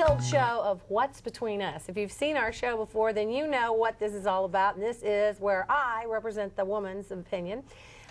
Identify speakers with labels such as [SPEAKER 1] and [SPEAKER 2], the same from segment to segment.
[SPEAKER 1] old show of What's Between Us. If you've seen our show before, then you know what this is all about. And this is where I represent the woman's opinion.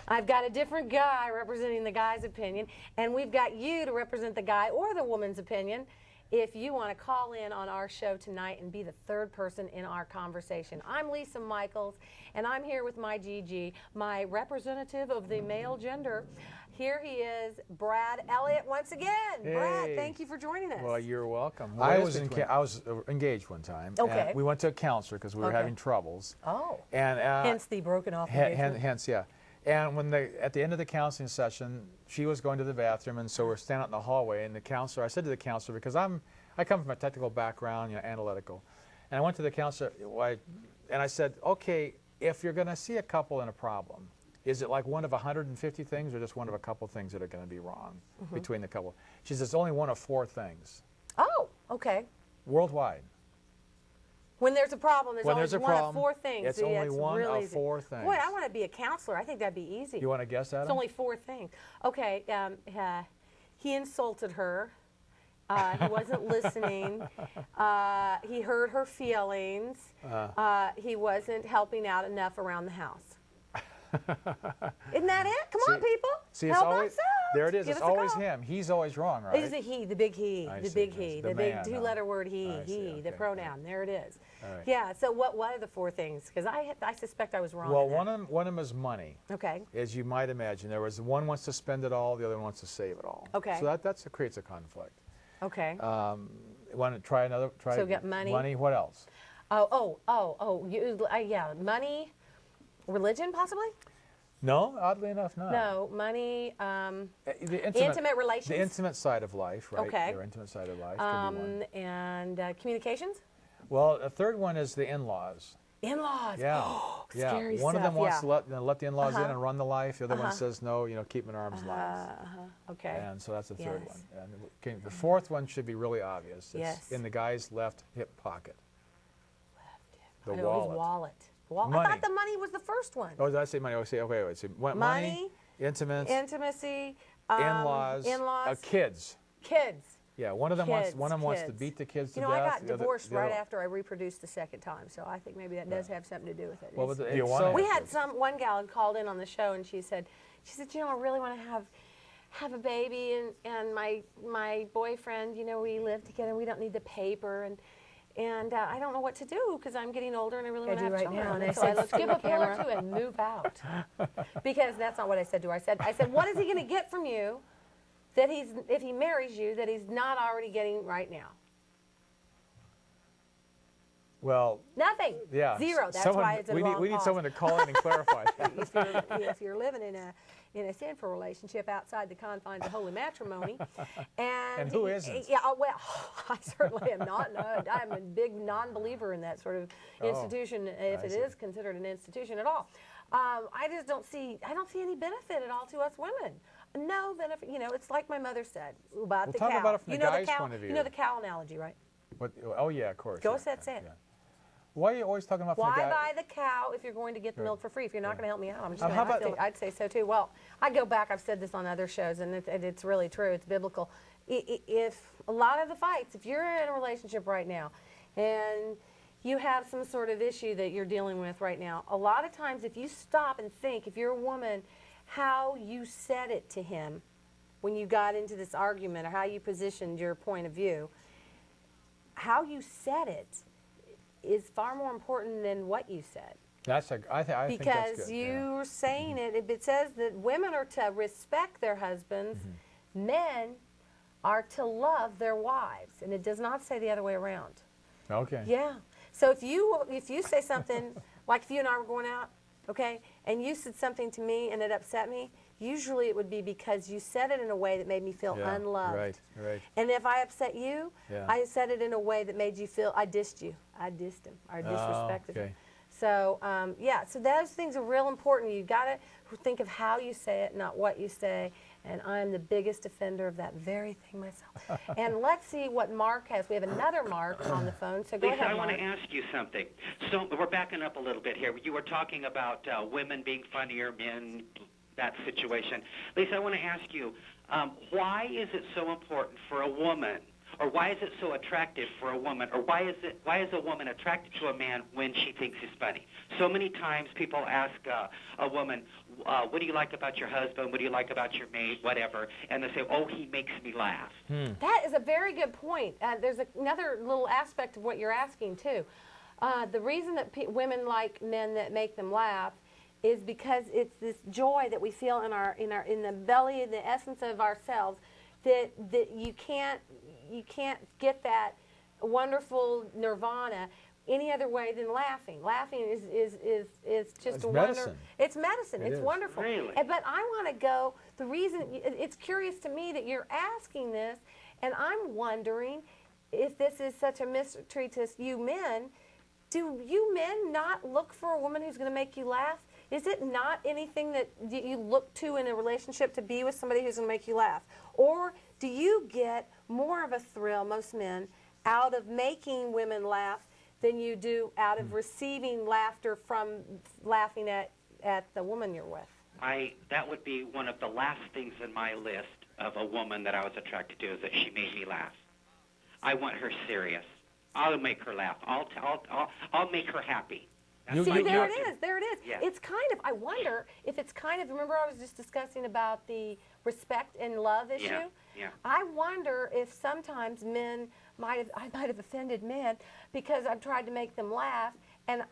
[SPEAKER 1] I've got a different guy representing the guy's opinion, and we've got you to represent the guy or the woman's opinion if you want to call in on our show tonight and be the third person in our conversation. I'm Lisa Michaels, and I'm here with my GG, my representative of the male gender. Here he is, Brad Elliott, once again.
[SPEAKER 2] Hey.
[SPEAKER 1] Brad, thank you for joining us.
[SPEAKER 2] Well, you're welcome.
[SPEAKER 3] I was engaged one time.
[SPEAKER 1] Okay.
[SPEAKER 3] And we went to a counselor because we were having troubles.
[SPEAKER 1] Oh.
[SPEAKER 3] And
[SPEAKER 1] hence the broken off engagement.
[SPEAKER 3] Hence, yeah. And when at the end of the counseling session, she was going to the bathroom, and so we're standing out in the hallway. And the counselor, I said to the counselor, because I come from a technical background, you know, analytical, and I went to the counselor, and I said, okay, if you're going to see a couple in a problem, is it like one of 150 things, or just one of a couple things that are going to be wrong between the couple? She says it's only one of 4 things.
[SPEAKER 1] Oh, okay.
[SPEAKER 3] Worldwide.
[SPEAKER 1] When there's a problem, there's always one of 4 things.
[SPEAKER 3] It's only one
[SPEAKER 1] really
[SPEAKER 3] of
[SPEAKER 1] easy.
[SPEAKER 3] 4 things.
[SPEAKER 1] Boy, I want to be a counselor. I think that'd be easy.
[SPEAKER 3] You want to guess that?
[SPEAKER 1] It's only 4 things. Okay, he insulted her. He wasn't listening. He hurt her feelings. He wasn't helping out enough around the house. Isn't that it? Come on, people.
[SPEAKER 3] See,
[SPEAKER 1] help
[SPEAKER 3] always,
[SPEAKER 1] us out.
[SPEAKER 3] there it is.
[SPEAKER 1] Give
[SPEAKER 3] It's
[SPEAKER 1] us a
[SPEAKER 3] always
[SPEAKER 1] call.
[SPEAKER 3] him. He's always wrong, right?
[SPEAKER 1] It's a he, the big he, the big he, the big
[SPEAKER 3] man,
[SPEAKER 1] 2-letter word he, the
[SPEAKER 3] okay,
[SPEAKER 1] pronoun. There it is.
[SPEAKER 3] All right.
[SPEAKER 1] Yeah. So what are the 4 things? Because I suspect I was wrong.
[SPEAKER 3] Well, one of them is money.
[SPEAKER 1] Okay.
[SPEAKER 3] As you might imagine, there was one wants to spend it all, the other one wants to save it all.
[SPEAKER 1] Okay.
[SPEAKER 3] So that creates a conflict.
[SPEAKER 1] Okay.
[SPEAKER 3] Want to try another? Try.
[SPEAKER 1] So we got money.
[SPEAKER 3] Money. What else?
[SPEAKER 1] Yeah, money, religion, possibly.
[SPEAKER 3] No, oddly enough, not.
[SPEAKER 1] No, money.
[SPEAKER 3] The
[SPEAKER 1] intimate relations.
[SPEAKER 3] The intimate side of life, right?
[SPEAKER 1] Okay.
[SPEAKER 3] Your intimate side of life could be one.
[SPEAKER 1] And communications.
[SPEAKER 3] Well, a third one is the in-laws.
[SPEAKER 1] In-laws.
[SPEAKER 3] Yeah.
[SPEAKER 1] Oh,
[SPEAKER 3] yeah.
[SPEAKER 1] scary
[SPEAKER 3] One
[SPEAKER 1] stuff.
[SPEAKER 3] of them wants to let the in-laws in
[SPEAKER 1] Uh-huh.
[SPEAKER 3] and run the life. The other one says no. You know, keep them at arm's length.
[SPEAKER 1] Okay.
[SPEAKER 3] And so that's the third one.
[SPEAKER 1] Yes.
[SPEAKER 3] And the 4th one should be really obvious. It's
[SPEAKER 1] Yes.
[SPEAKER 3] in the guy's left hip pocket.
[SPEAKER 1] I
[SPEAKER 3] The
[SPEAKER 1] know,
[SPEAKER 3] wallet.
[SPEAKER 1] his wallet.
[SPEAKER 3] Money.
[SPEAKER 1] I thought the money was the first one.
[SPEAKER 3] Oh, did I say money? Okay, wait. See, money,
[SPEAKER 1] intimacy,
[SPEAKER 3] in-laws,
[SPEAKER 1] in-laws,
[SPEAKER 3] kids.
[SPEAKER 1] kids.
[SPEAKER 3] Yeah, one of them wants to beat the kids to death.
[SPEAKER 1] You know, I got
[SPEAKER 3] the other-
[SPEAKER 1] divorced
[SPEAKER 3] the other-
[SPEAKER 1] right after I reproduced the second time, so I think maybe that does have something to do with it.
[SPEAKER 3] Well, but
[SPEAKER 1] It's-
[SPEAKER 3] you want
[SPEAKER 1] we had one gal had called in on the show, and she said, you know, I really want to have a baby, and my boyfriend, you know, we live together, we don't need the paper, and I don't know what to do because I'm getting older and I really want to have children. And I so I said, looked
[SPEAKER 4] skip
[SPEAKER 1] at
[SPEAKER 4] a
[SPEAKER 1] the
[SPEAKER 4] pill or
[SPEAKER 1] camera.
[SPEAKER 4] 2 and move out.
[SPEAKER 1] Because that's not what I said to her. I said, what is he going to get from you that if he marries you, that he's not already getting right now?
[SPEAKER 3] Well,
[SPEAKER 1] Nothing.
[SPEAKER 3] yeah.
[SPEAKER 1] 0. That's
[SPEAKER 3] someone,
[SPEAKER 1] why it's a
[SPEAKER 3] we
[SPEAKER 1] long
[SPEAKER 3] need
[SPEAKER 1] pause.
[SPEAKER 3] someone to call in and clarify that.
[SPEAKER 1] if you're living in a sinful relationship outside the confines of holy matrimony, and
[SPEAKER 3] who isn't?
[SPEAKER 1] Yeah, well, I certainly am not. No, I'm a big non-believer in that sort of institution, if it is considered an institution at all. I just don't see. I don't see any benefit at all to us women. No benefit. You know, it's like my mother said about the
[SPEAKER 3] talk
[SPEAKER 1] cow.
[SPEAKER 3] about it from
[SPEAKER 1] you
[SPEAKER 3] the
[SPEAKER 1] know
[SPEAKER 3] guy's
[SPEAKER 1] the cow.
[SPEAKER 3] point of view.
[SPEAKER 1] You know the cow analogy, right?
[SPEAKER 3] What, oh yeah, of course.
[SPEAKER 1] Go
[SPEAKER 3] yeah,
[SPEAKER 1] ahead, say it.
[SPEAKER 3] yeah. Why are you always talking about from
[SPEAKER 1] Why
[SPEAKER 3] the guy?
[SPEAKER 1] buy the cow if you're going to get the milk for free? If you're not going to help me out, I'm just
[SPEAKER 3] how
[SPEAKER 1] gonna,
[SPEAKER 3] about-
[SPEAKER 1] I'd say so too. Well, I go back. I've said this on other shows, and it's really true. It's biblical. If a lot of the fights, if you're in a relationship right now, and you have some sort of issue that you're dealing with right now, a lot of times if you stop and think, if you're a woman, how you said it to him when you got into this argument, or how you positioned your point of view, how you said it is far more important than what you said.
[SPEAKER 3] I think that's
[SPEAKER 1] Because
[SPEAKER 3] good.
[SPEAKER 1] you're saying it says that women are to respect their husbands, men are to love their wives, and it does not say the other way around.
[SPEAKER 3] Okay.
[SPEAKER 1] Yeah. So if you say something, like if you and I were going out, okay, and you said something to me and it upset me, usually it would be because you said it in a way that made me feel unloved.
[SPEAKER 3] Right.
[SPEAKER 1] And if I upset you,
[SPEAKER 3] Yeah.
[SPEAKER 1] I said it in a way that made you feel I dissed you. I dissed him or disrespected him.
[SPEAKER 3] okay.
[SPEAKER 1] So, yeah, so those things are real important. You've got to think of how you say it, not what you say. And I'm the biggest defender of that very thing myself. And let's see what Mark has. We have another Mark on the phone, so go
[SPEAKER 5] Lisa,
[SPEAKER 1] ahead,
[SPEAKER 5] I want
[SPEAKER 1] Mark.
[SPEAKER 5] to ask you something. So we're backing up a little bit here. You were talking about women being funnier, men, that situation. Lisa, I want to ask you, why is it so important for a woman or why is it so attractive for a woman, or why is a woman attracted to a man when she thinks he's funny? So many times people ask a woman, what do you like about your husband? What do you like about your mate? Whatever, and they say, oh, he makes me laugh.
[SPEAKER 1] That is a very good point. There's another little aspect of what you're asking too. The reason that women like men that make them laugh is because it's this joy that we feel in the belly, in the essence of ourselves, that you can't get that wonderful nirvana any other way than laughing. Laughing is just a
[SPEAKER 3] medicine.
[SPEAKER 1] It's medicine.
[SPEAKER 3] It
[SPEAKER 1] It's
[SPEAKER 3] is.
[SPEAKER 1] wonderful.
[SPEAKER 5] Really?
[SPEAKER 1] But I want to go. The reason it's curious to me that you're asking this, and I'm wondering if this is such a mystery to you men. Do you men not look for a woman who's going to make you laugh? Is it not anything that you look to in a relationship to be with somebody who's going to make you laugh? Or do you get more of a thrill, most men, out of making women laugh than you do out of receiving laughter from laughing at the woman you're with?
[SPEAKER 5] That would be one of the last things in my list of a woman that I was attracted to, is that she made me laugh. I want her serious. I'll make her laugh. I'll make her happy. That's
[SPEAKER 1] See,
[SPEAKER 5] my
[SPEAKER 1] there
[SPEAKER 5] job.
[SPEAKER 1] it is. There it is.
[SPEAKER 5] Yeah.
[SPEAKER 1] It's kind of, I wonder if it's kind of, remember I was just discussing about the respect and love issue?
[SPEAKER 5] Yeah.
[SPEAKER 1] I wonder if sometimes I might have offended men because I've tried to make them laugh, and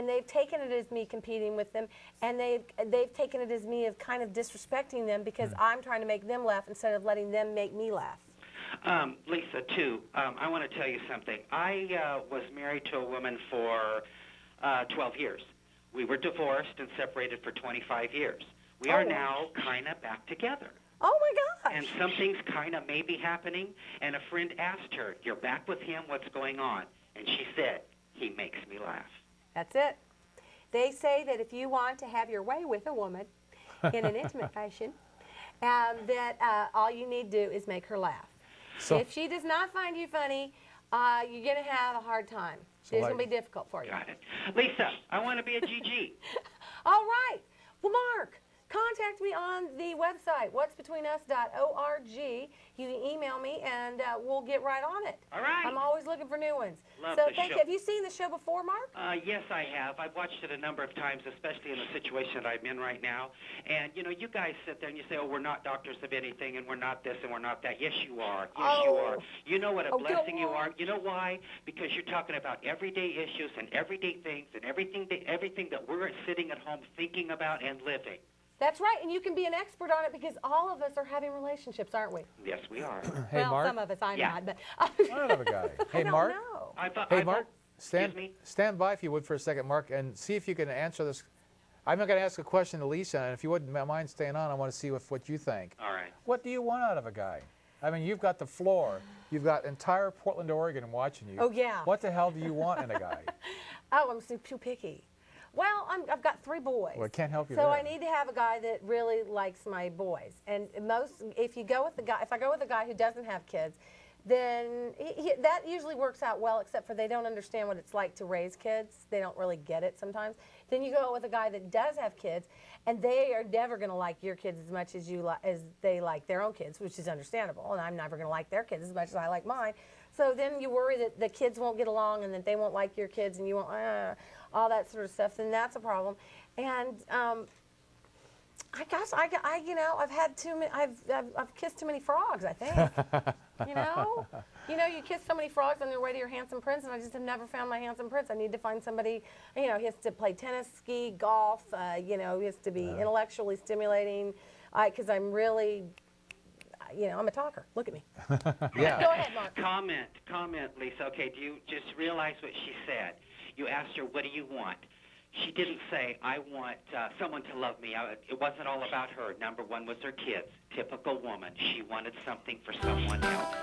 [SPEAKER 1] they've taken it as me competing with them, and they've taken it as me of kind of disrespecting them because I'm trying to make them laugh instead of letting them make me laugh.
[SPEAKER 5] Lisa, too, I want to tell you something. I was married to a woman for 12 years. We were divorced and separated for 25 years. We are now kind of back together.
[SPEAKER 1] Oh, my gosh.
[SPEAKER 5] And something's kind of maybe happening, and a friend asked her, you're back with him, what's going on? And she said, he makes me laugh.
[SPEAKER 1] That's it. They say that if you want to have your way with a woman in an intimate fashion, that all you need to do is make her laugh.
[SPEAKER 3] So-
[SPEAKER 1] if she does not find you funny, you're going to have a hard time.
[SPEAKER 3] So
[SPEAKER 1] It's
[SPEAKER 3] like-
[SPEAKER 1] going to be difficult for you.
[SPEAKER 5] Got it. Lisa, I want to be a GG.
[SPEAKER 1] All right. Well, Mark, contact me on the website, whatsbetweenus.org. You can email me, and we'll get right on it.
[SPEAKER 5] All right.
[SPEAKER 1] I'm always looking for new ones.
[SPEAKER 5] Love
[SPEAKER 1] so
[SPEAKER 5] the
[SPEAKER 1] thank
[SPEAKER 5] show.
[SPEAKER 1] you. Have you seen the show before, Mark?
[SPEAKER 5] Yes, I have. I've watched it a number of times, especially in the situation that I'm in right now. And, you know, you guys sit there and you say, oh, we're not doctors of anything, and we're not this, and we're not that. Yes, you are. Yes, you are. You know what a blessing you are? You know why? Because you're talking about everyday issues and everyday things and everything that we're sitting at home thinking about and living.
[SPEAKER 1] That's right, and you can be an expert on it because all of us are having relationships, aren't we?
[SPEAKER 5] Yes, we are.
[SPEAKER 3] Hey,
[SPEAKER 1] well,
[SPEAKER 3] Mark.
[SPEAKER 1] some of us, I'm
[SPEAKER 5] Yeah.
[SPEAKER 1] not, but
[SPEAKER 3] I don't have a guy. Hey,
[SPEAKER 1] I don't
[SPEAKER 3] Mark.
[SPEAKER 1] know.
[SPEAKER 3] Hey, Mark.
[SPEAKER 5] Excuse me?
[SPEAKER 3] Stand by if you would for a second, Mark, and see if you can answer this. I'm going to ask a question to Lisa, and if you wouldn't mind staying on, I want to see what you think.
[SPEAKER 5] All right.
[SPEAKER 3] What do you want out of a guy? I mean, you've got the floor. You've got entire Portland, Oregon watching you.
[SPEAKER 1] Oh, yeah.
[SPEAKER 3] What the hell do you want in a guy?
[SPEAKER 1] Oh, I'm too picky. Well, I've got 3 boys.
[SPEAKER 3] Well, I can't help you
[SPEAKER 1] So
[SPEAKER 3] there.
[SPEAKER 1] I need to have a guy that really likes my boys. And if I go with a guy who doesn't have kids, then that usually works out well, except for they don't understand what it's like to raise kids. They don't really get it sometimes. Then you go with a guy that does have kids, and they are never going to like your kids as much as as they like their own kids, which is understandable. And I'm never going to like their kids as much as I like mine. So then you worry that the kids won't get along and that they won't like your kids and you won't, all that sort of stuff. Then that's a problem. And I guess I've had too many. I've kissed too many frogs, I think. You kiss so many frogs on your way to your handsome prince, and I just have never found my handsome prince. I need to find somebody. He has to play tennis, ski, golf. He has to be intellectually stimulating. Because I'm really. I'm a talker. Look at me.
[SPEAKER 3] Yeah.
[SPEAKER 1] Go ahead, Mark.
[SPEAKER 5] Comment, Lisa. Okay, do you just realize what she said? You asked her, what do you want? She didn't say, I want someone to love me. It wasn't all about her. Number one was her kids. Typical woman. She wanted something for someone else.